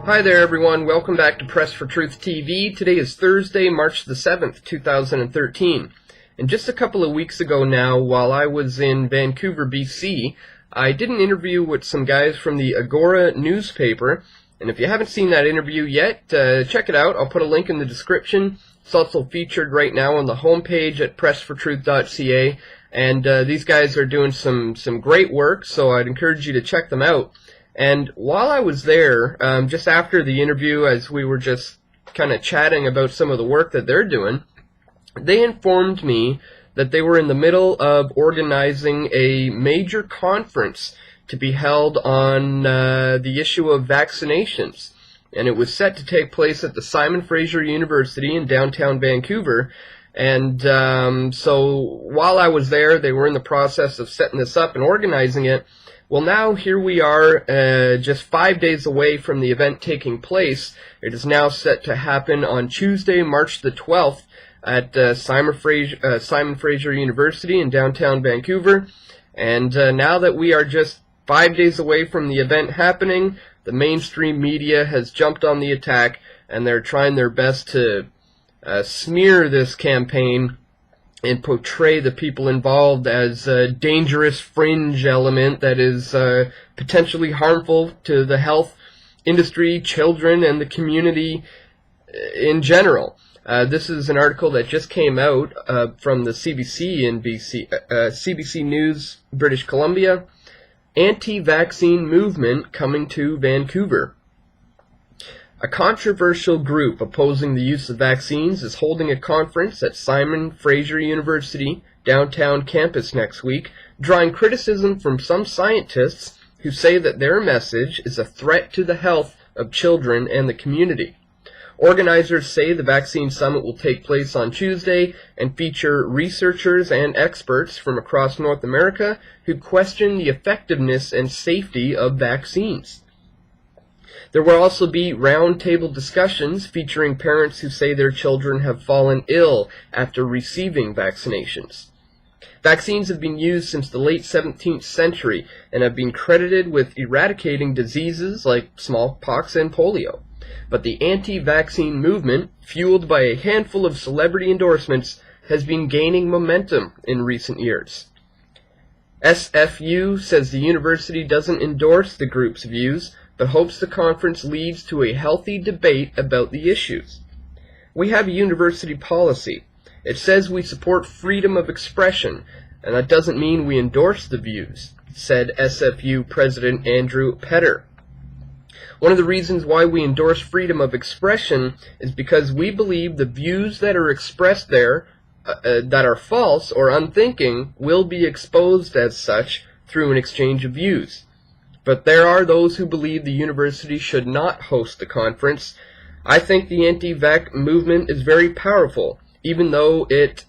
Hi there everyone, welcome back to Press for Truth TV. Today is Thursday, March the 7th, 2013. And just a couple of weeks ago now, while I was in Vancouver, BC, I did an interview with some guys from the Agora newspaper. And if you haven't seen that interview yet, check it out. I'll put a link in the description. It's also featured right now on the homepage at pressfortruth.ca. And these guys are doing some great work, so I'd encourage you to check them out. And while I was there, just after the interview, as we were just kind of chatting about some of the work that they're doing, they informed me that they were in the middle of organizing a major conference to be held on the issue of vaccinations. And it was set to take place at the Simon Fraser University in downtown Vancouver. And so while I was there, they were in the process of setting this up and organizing it. Well, now here we are, just 5 days away from the event taking place. It is now set to happen on Tuesday, March the 12th at Simon Fraser University in downtown Vancouver. And now that we are just 5 days away from the event happening, the mainstream media has jumped on the attack, and they're trying their best to smear this campaign and portray the people involved as a dangerous fringe element that is potentially harmful to the health industry, children, and the community in general. This is an article that just came out from the CBC in BC, CBC News, British Columbia. Anti-vaccine movement coming to Vancouver. A controversial group opposing the use of vaccines is holding a conference at Simon Fraser University downtown campus next week, drawing criticism from some scientists who say that their message is a threat to the health of children and the community. Organizers say the vaccine summit will take place on Tuesday and feature researchers and experts from across North America who question the effectiveness and safety of vaccines. There will also be roundtable discussions featuring parents who say their children have fallen ill after receiving vaccinations. Vaccines have been used since the late 17th century and have been credited with eradicating diseases like smallpox and polio. But the anti-vaccine movement, fueled by a handful of celebrity endorsements, has been gaining momentum in recent years. SFU says the university doesn't endorse the group's views, but hopes the conference leads to a healthy debate about the issues. We have a university policy. It says we support freedom of expression, and that doesn't mean we endorse the views, said SFU President Andrew Petter. One of the reasons why we endorse freedom of expression is because we believe the views that are expressed there, that are false or unthinking, will be exposed as such through an exchange of views. But there are those who believe the university should not host the conference. I think the anti-vax movement is very powerful, even though it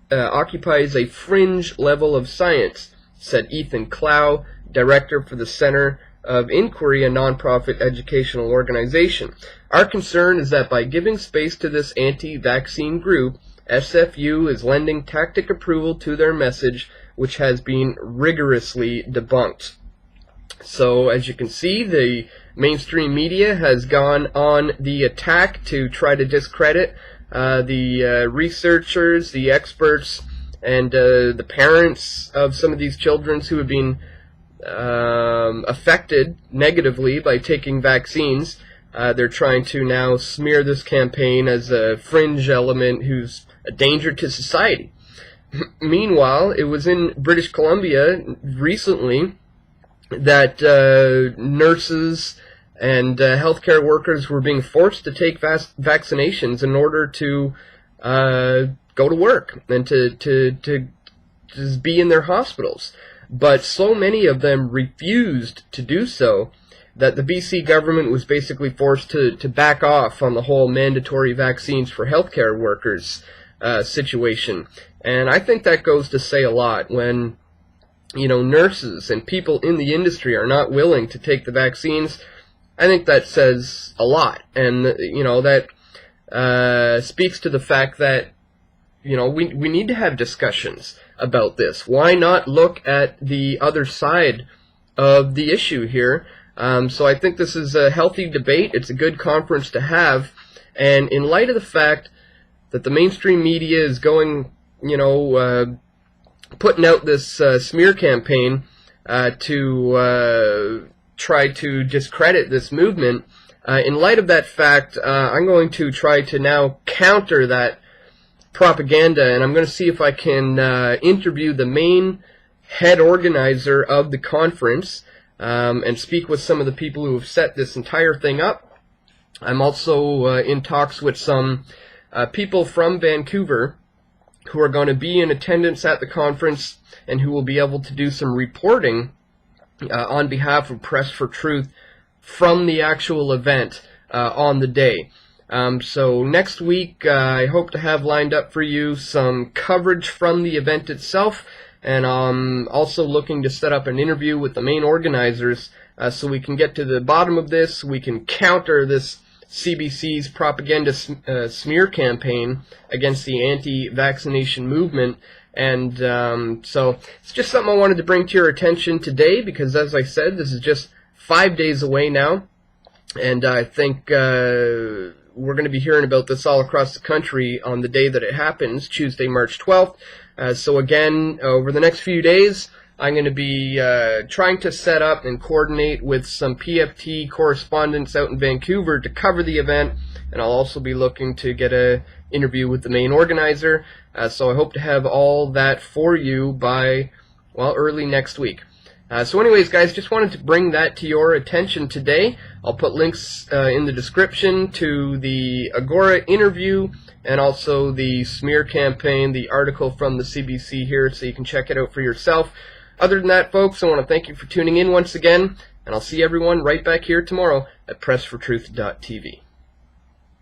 occupies a fringe level of science, said Ethan Clow, director for the Center of Inquiry, a nonprofit educational organization. Our concern is that by giving space to this anti-vaccine group, SFU is lending tacit approval to their message, which has been rigorously debunked. So, as you can see, the mainstream media has gone on the attack to try to discredit the researchers, the experts, and the parents of some of these children who have been affected negatively by taking vaccines. They're trying to now smear this campaign as a fringe element who's a danger to society. Meanwhile, it was in British Columbia recently that nurses and healthcare workers were being forced to take vaccinations in order to go to work and to just be in their hospitals. But so many of them refused to do so that the BC government was basically forced to back off on the whole mandatory vaccines for healthcare workers situation. And I think that goes to say a lot when, you know, nurses and people in the industry are not willing to take the vaccines. I think that says a lot. And, you know, that speaks to the fact that, you know, we need to have discussions about this. Why not look at the other side of the issue here? So I think this is a healthy debate. It's a good conference to have. And in light of the fact that the mainstream media is going, putting out this smear campaign to try to discredit this movement, in light of that fact, I'm going to try to now counter that propaganda, and I'm going to see if I can interview the main head organizer of the conference and speak with some of the people who have set this entire thing up. I'm also in talks with some people from Vancouver who are going to be in attendance at the conference and who will be able to do some reporting on behalf of Press for Truth from the actual event on the day. So next week I hope to have lined up for you some coverage from the event itself, and I'm also looking to set up an interview with the main organizers so we can get to the bottom of this. We can counter this CBC's propaganda smear campaign against the anti-vaccination movement. And so it's just something I wanted to bring to your attention today, because as I said, this is just 5 days away now, and I think we're going to be hearing about this all across the country on the day that it happens, Tuesday, March 12th. So again, over the next few days, I'm going to be trying to set up and coordinate with some PFT correspondents out in Vancouver to cover the event, and I'll also be looking to get an interview with the main organizer. So I hope to have all that for you by, well, early next week. So anyways, guys, just wanted to bring that to your attention today. I'll put links in the description to the Agora interview and also the smear campaign, the article from the CBC here, so you can check it out for yourself. Other than that, folks, I want to thank you for tuning in once again, and I'll see everyone right back here tomorrow at pressfortruth.tv.